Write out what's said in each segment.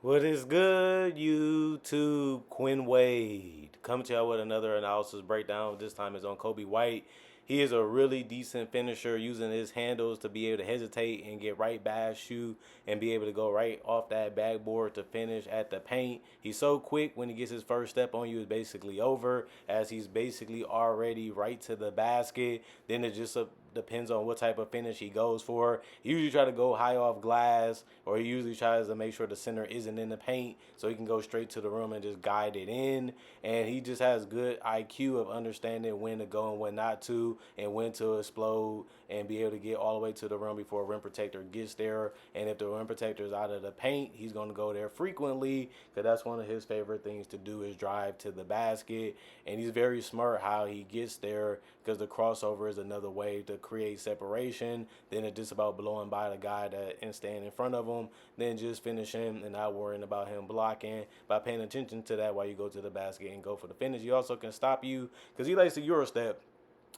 What is good, YouTube? Quinn Wade coming to y'all with another analysis breakdown. This time is on Coby White. He is a really decent finisher, using his handles to be able to hesitate and get right by shoot and be able to go right off that backboard to finish at the paint. He's so quick when he gets his first step on you, it's basically over, as he's basically already right to the basket. Then it just depends on what type of finish he goes for. He usually try to go high off glass, or he usually tries to make sure the center isn't in the paint so he can go straight to the rim and just guide it in. And he just has good IQ of understanding when to go and when not to, and when to explode and be able to get all the way to the rim before a rim protector gets there. And if the rim protector is out of the paint, he's going to go there frequently, because that's one of his favorite things to do, is drive to the basket. And he's very smart how he gets there, because the crossover is another way to create separation. Then it's just about blowing by the guy that and staying in front of him, then just finishing and not worrying about him blocking, by paying attention to that while you go to the basket and go for the finish. He also can stop you because he likes the Euro step,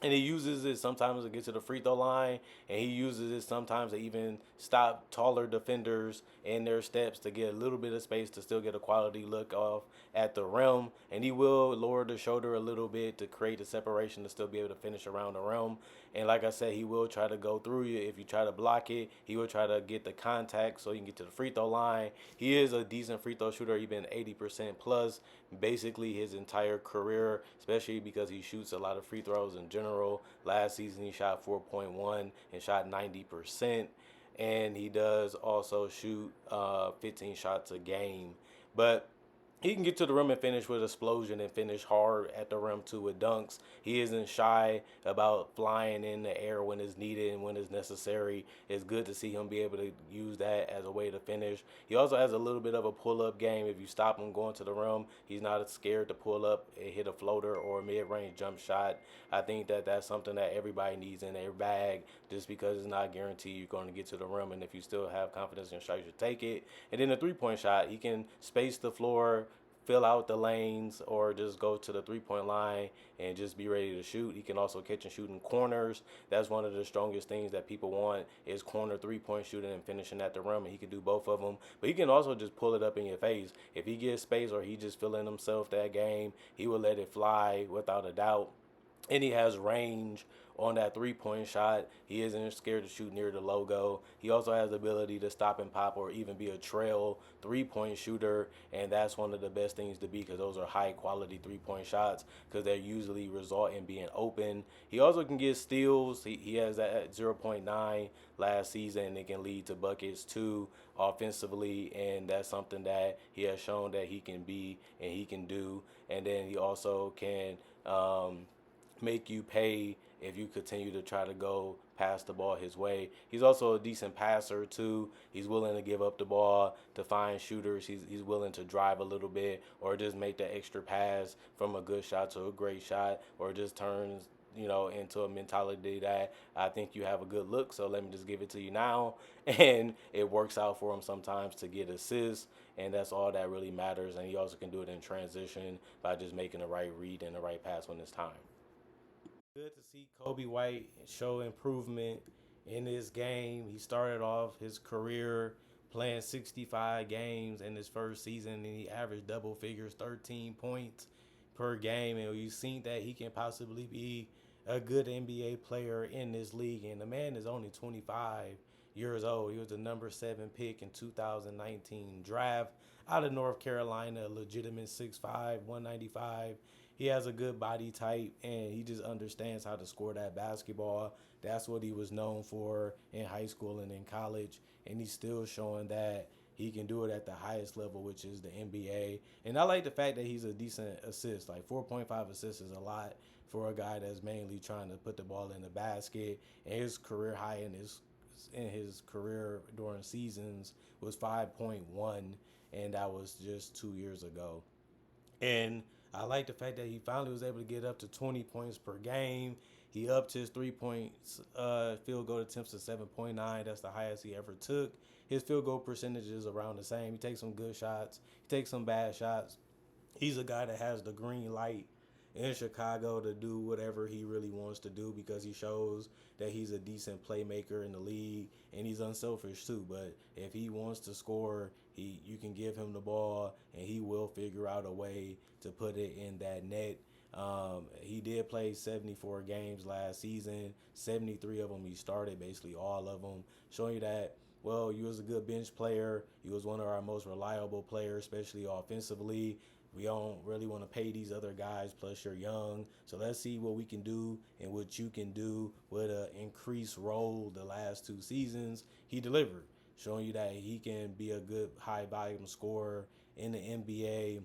and he uses it sometimes to get to the free throw line, and he uses it sometimes to even stop taller defenders in their steps to get a little bit of space to still get a quality look off at the rim. And he will lower the shoulder a little bit to create a separation to still be able to finish around the rim. And like I said, he will try to go through you if you try to block it. He will try to get the contact so you can get to the free throw line. He is a decent free throw shooter. He's been 80% plus basically his entire career, especially because he shoots a lot of free throws in general. Last season he shot 4.1 and shot 90%. And he does also shoot 15 shots a game. But he can get to the rim and finish with explosion and finish hard at the rim too with dunks. He isn't shy about flying in the air when it's needed and when it's necessary. It's good to see him be able to use that as a way to finish. He also has a little bit of a pull-up game. If you stop him going to the rim, he's not scared to pull up and hit a floater or a mid-range jump shot. I think that that's something that everybody needs in their bag, just because it's not guaranteed you're going to get to the rim. And if you still have confidence in your shot, you should take it. And then the three-point shot, he can space the floor, fill out the lanes, or just go to the 3 point line and just be ready to shoot. He can also catch and shoot in corners. That's one of the strongest things that people want, is corner 3 point shooting and finishing at the rim. And he can do both of them. But he can also just pull it up in your face. If he gets space or he just feeling himself that game, he will let it fly without a doubt. And he has range on that 3 point shot. He isn't scared to shoot near the logo. He also has the ability to stop and pop or even be a trail 3 point shooter, and that's one of the best things to be, because those are high quality 3 point shots, because they usually result in being open. He also can get steals. He has that at zero point 0.9 last season, and it can lead to buckets too offensively, and that's something that he has shown that he can be and he can do. And then he also can make you pay if you continue to try to go pass the ball his way. He's also a decent passer too. He's willing to give up the ball to find shooters. He's willing to drive a little bit, or just make the extra pass from a good shot to a great shot, or just turns into a mentality that I think you have a good look, so let me just give it to you now. And it works out for him sometimes to get assists, and that's all that really matters. And he also can do it in transition by just making the right read and the right pass when it's time. Good to see Coby White show improvement in this game. He started off his career playing 65 games in his first season, and he averaged double figures, 13 points per game. And you've seen that he can possibly be a good NBA player in this league. And the man is only 25 years old. He was the number 7 pick in 2019 draft out of North Carolina, a legitimate 6'5", 195. He has a good body type, and he just understands how to score that basketball. That's what he was known for in high school and in college, and he's still showing that he can do it at the highest level, which is the NBA. And I like the fact that he's a decent assist. Like 4.5 assists is a lot for a guy that's mainly trying to put the ball in the basket. And his career high in his career during seasons was 5.1, and that was just 2 years ago. And I like the fact that he finally was able to get up to 20 points per game. He upped his 3 points field goal attempts to 7.9. That's the highest he ever took. His field goal percentage is around the same. He takes some good shots. He takes some bad shots. He's a guy that has the green light in Chicago to do whatever he really wants to do because he shows that he's a decent playmaker in the league and he's unselfish too. But if he wants to score, you can give him the ball and he will figure out a way to put it in that net. He did play 74 games last season. 73 of them he started, basically all of them, showing you that, well, you was a good bench player. You was one of our most reliable players, especially offensively. We don't really want to pay these other guys, plus you're young. So let's see what we can do and what you can do with an increased role the last 2 seasons. He delivered, showing you that he can be a good high volume scorer in the NBA.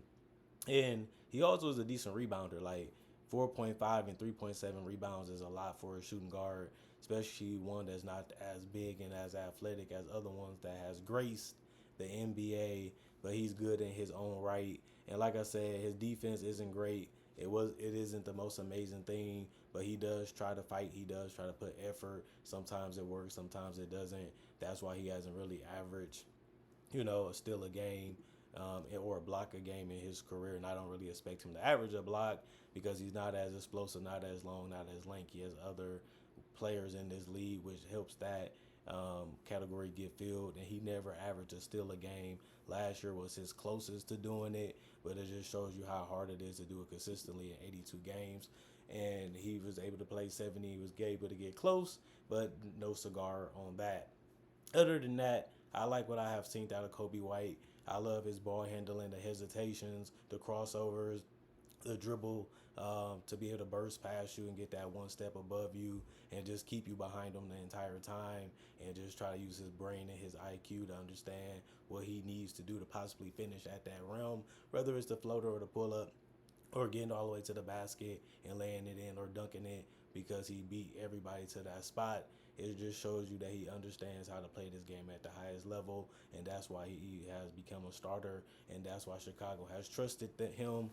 And he also is a decent rebounder. Like 4.5 and 3.7 rebounds is a lot for a shooting guard, especially one that's not as big and as athletic as other ones that has graced the NBA, but he's good in his own right. And like I said, his defense isn't great. It isn't the most amazing thing, but he does try to fight. He does try to put effort. Sometimes it works, sometimes it doesn't. That's why he hasn't really averaged, steal a game or block a game in his career. And I don't really expect him to average a block because he's not as explosive, not as long, not as lanky as other players in this league, which helps that category get filled. And he never averaged a steal a game. Last year was his closest to doing it, but it just shows you how hard it is to do it consistently in 82 games. And he was able to play 70. He was able to get close, but no cigar on that. Other than that, I like what I have seen out of Coby White. I love his ball handling, the hesitations, the crossovers, the dribble, to be able to burst past you and get that one step above you and just keep you behind him the entire time and just try to use his brain and his IQ to understand what he needs to do to possibly finish at that realm, whether it's the floater or the pull up or getting all the way to the basket and laying it in or dunking it because he beat everybody to that spot. It just shows you that he understands how to play this game at the highest level, and that's why he has become a starter, and that's why Chicago has trusted him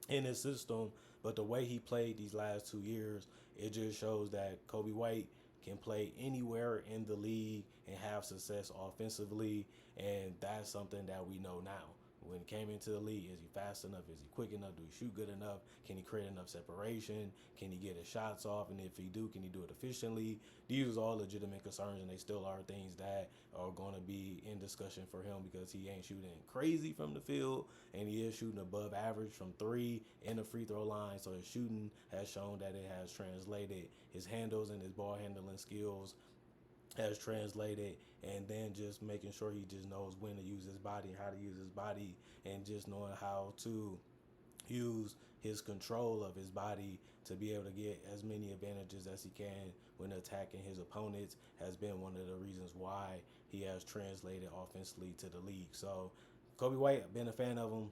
in his system. But the way he played these last 2 years, it just shows that Coby White can play anywhere in the league and have success offensively, and that's something that we know now. When he came into the league, is he fast enough? Is he quick enough? Do he shoot good enough? Can he create enough separation? Can he get his shots off? And if he do, can he do it efficiently? These are all legitimate concerns, and they still are things that are going to be in discussion for him because he ain't shooting crazy from the field, and he is shooting above average from three in the free throw line. So his shooting has shown that it has translated. His handles and his ball handling skills has translated, and then just making sure he just knows when to use his body and how to use his body, and just knowing how to use his control of his body to be able to get as many advantages as he can when attacking his opponents has been one of the reasons why he has translated offensively to the league. So Coby White, I've been a fan of him,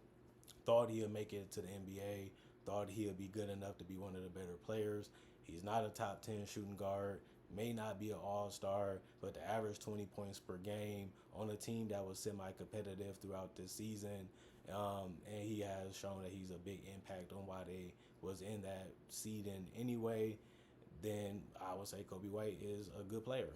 thought he'd make it to the NBA, thought he'd be good enough to be one of the better players. He's not a top 10 shooting guard, may not be an all-star, but to average 20 points per game on a team that was semi-competitive throughout this season, and he has shown that he's a big impact on why they was in that seeding anyway, then I would say Coby White is a good player.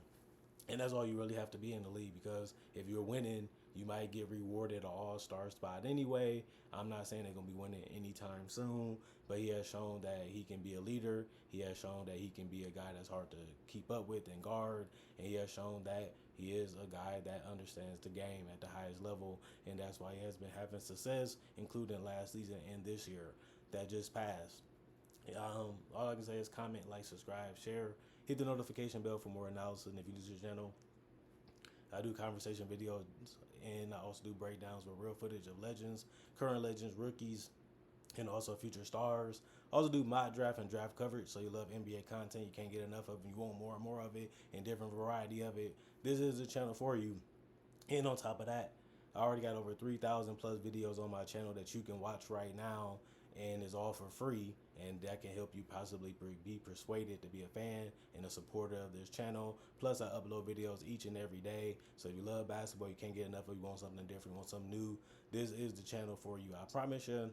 And that's all you really have to be in the league, because if you're winning, you might get rewarded an all-star spot anyway. I'm not saying they're going to be winning anytime soon, but he has shown that he can be a leader. He has shown that he can be a guy that's hard to keep up with and guard. And he has shown that he is a guy that understands the game at the highest level. And that's why he has been having success, including last season and this year that just passed. All I can say is comment, like, subscribe, share, hit the notification bell for more analysis. And if you use your channel, I do conversation videos, and I also do breakdowns with real footage of legends, current legends, rookies, and also future stars. I also do mock draft and draft coverage, so you love NBA content, you can't get enough of it, you want more and more of it, and different variety of it. This is the channel for you. And on top of that, I already got over 3,000 plus videos on my channel that you can watch right now, and it's all for free, and that can help you possibly be persuaded to be a fan and a supporter of this channel. Plus, I upload videos each and every day, so if you love basketball, you can't get enough of it, you want something different, you want something new, this is the channel for you, I promise you.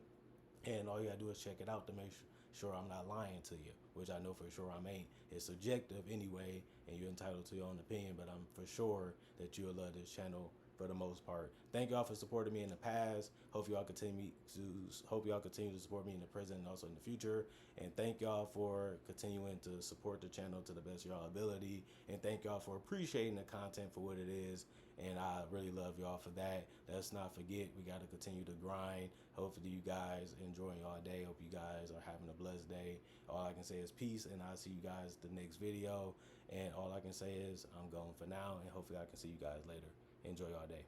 And all you gotta do is check it out to make sure I'm not lying to you, which I know for sure I ain't. It's subjective anyway, and you're entitled to your own opinion, but I'm for sure that you'll love this channel for the most part. Thank y'all for supporting me in the past. Hope y'all continue to support me in the present and also in the future. And thank y'all for continuing to support the channel to the best of y'all ability. And thank y'all for appreciating the content for what it is. And I really love y'all for that. Let's not forget, we got to continue to grind. Hopefully you guys enjoying y'all day. Hope you guys are having a blessed day. All I can say is peace, and I'll see you guys the next video. And all I can say is I'm going for now, and hopefully I can see you guys later. Enjoy y'all day.